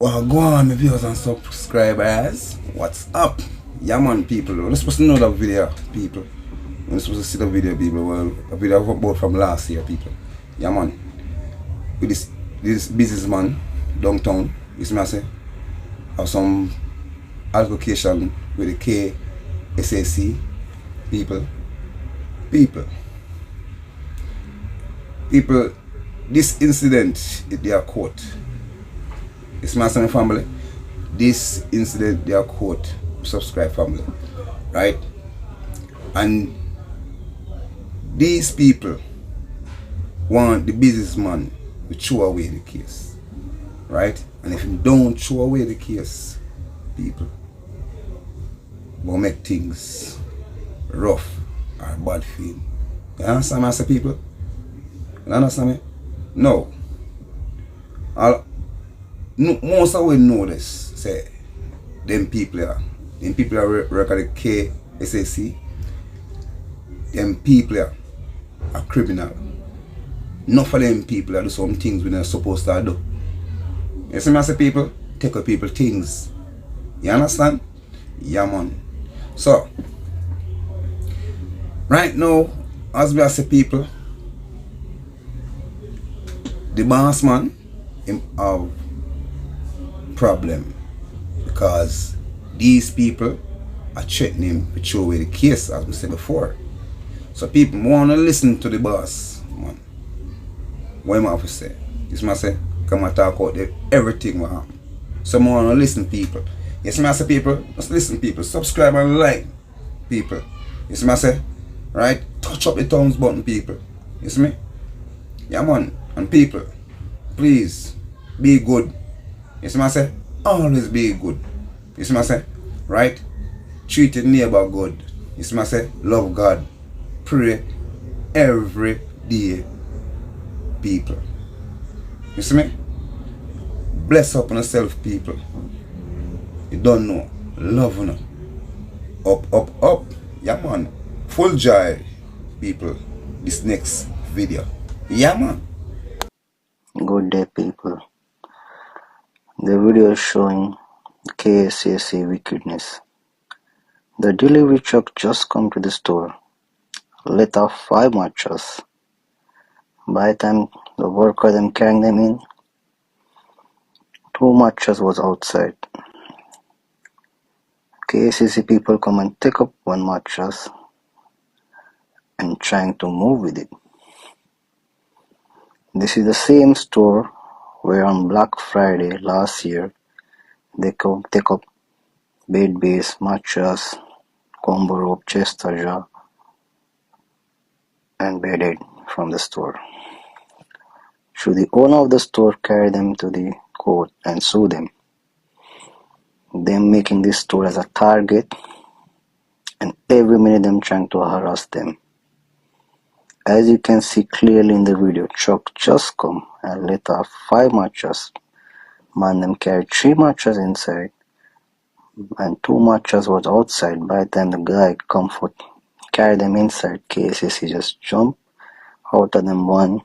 Well, go on, my viewers and subscribers. What's up? Yeah, man, people. We're supposed to know that video, people. We're supposed to see the video, people. Well, a video I've uploaded from last year, people. Yeah, man. With this businessman downtown, you see me I say, have some altercation with the KSAC people. People, this incident in their court. It's my son and family. This incident their court, subscribe family. Right? And these people want the businessman to throw away the case. Right? And if you don't throw away the case, people will make things rough or bad for him. You understand me, I say, people? You understand me? No. Most of we know this. Say, them people are work at the KSAC. Them people are criminal. Enough of them people are do some things we're not supposed to do. You see me, I say, people? Take away people things. You understand? Yeah, man. So, right now, as we say, people, the boss man, him have problem because these people are threatening him to throw away the case, as we said before. So people want to listen to the boss, man. What am I have to say? This man say, come and talk about everything what happen. So I want to listen, people. Yes, I say, people, just listen, people. Subscribe and like, people. Yes, I say, right? Touch up the thumbs button, people. You see me? Yeah, man. And people, please be good. You see me, I say, always be good. You see me, I say, right? Treat your neighbor good. You see me, I say, love God. Pray every day, people. You see me? Bless up on yourself, people. You don't know. Love on. Up, up, up. Yeah, man. Full joy, people. This next video. Yeah, man. Good day, people. The video is showing KSAC wickedness. The delivery truck just come to the store, let off 5 mattresses. By the time the worker them carrying them in, 2 mattresses was outside. KSAC people come and take up 1 mattress and trying to move with it. This is the same store where on Black Friday last year they come take up bed base, mattress, combo rope, chest charger and bedded from the store. Should the owner of the store carry them to the court and sue them? Them making this store as a target and every minute them trying to harass them. As you can see clearly in the video, truck just come and let off 5 mattresses. Man them carried 3 mattresses inside and 2 mattresses was outside. By the time the guy come for carry them inside, KSAC just jump out of them one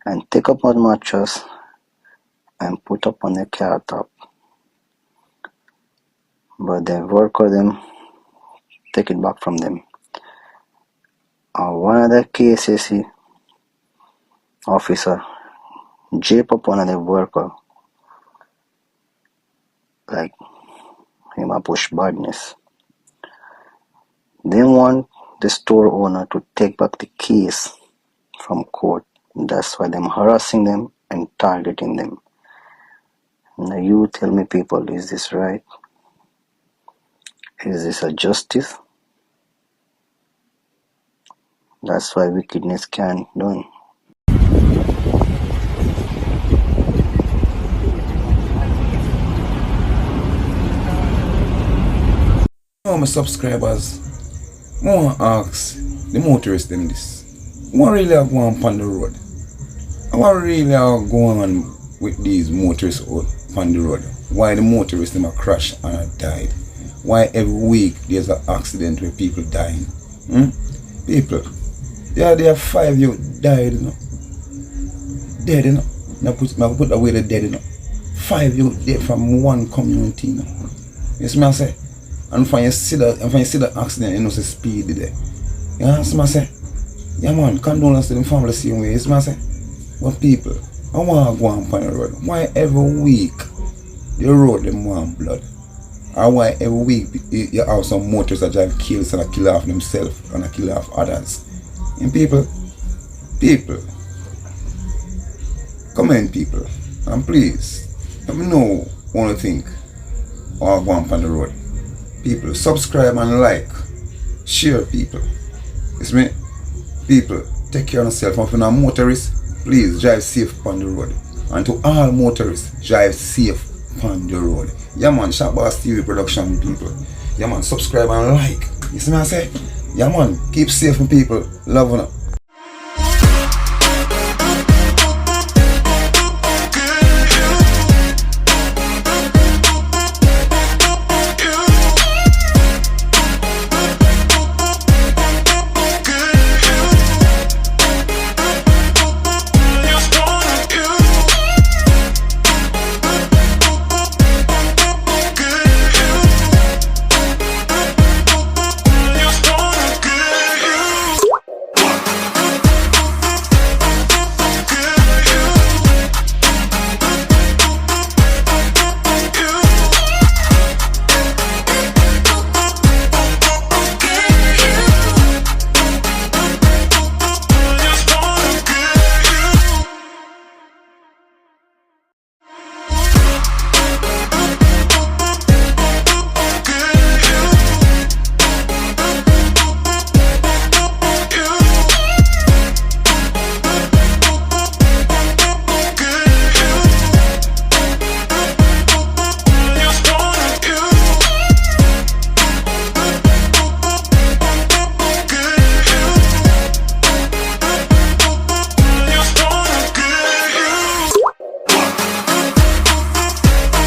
and take up 1 mattress and put up on the car top. But the worker them take it back from them. One of the KSAC officer jape up one of the worker like him a push badness. They want the store owner to take back the case from court. That's why them harassing them and targeting them. Now you tell me, people, is this right? Is this a justice? That's why wickedness can't be done. My subscribers, I want to ask the motorists them this. What really are going on the road? What really are going on with these motorists on the road? Why the motorists them are crashed and died? Why every week there's an accident where people dying? People. There are 5 you died, you know. Dead, you know. Now put away the dead, you know. 5 you dead from one community, you know. You see me I say? And when you see the accident, you know say speed there. You know what I say? Yeah man, condolence to the family same way, you see me I say? But people, I want to go on the road. Why every week the road them want blood? Or why every week you have some motorists that drive kills and kill off themselves and kill off others? And people, come in people, and please, let me know what you think or go on the road. People, subscribe and like, share people. It's me. People, take care of yourself. If you're not a motorist, please drive safe on the road. And to all motorists, drive safe on the road. Yeah man, Shop Boss TV production people. Yeah man, subscribe and like. You see what I say? Yeah man, keep safe people. Love you.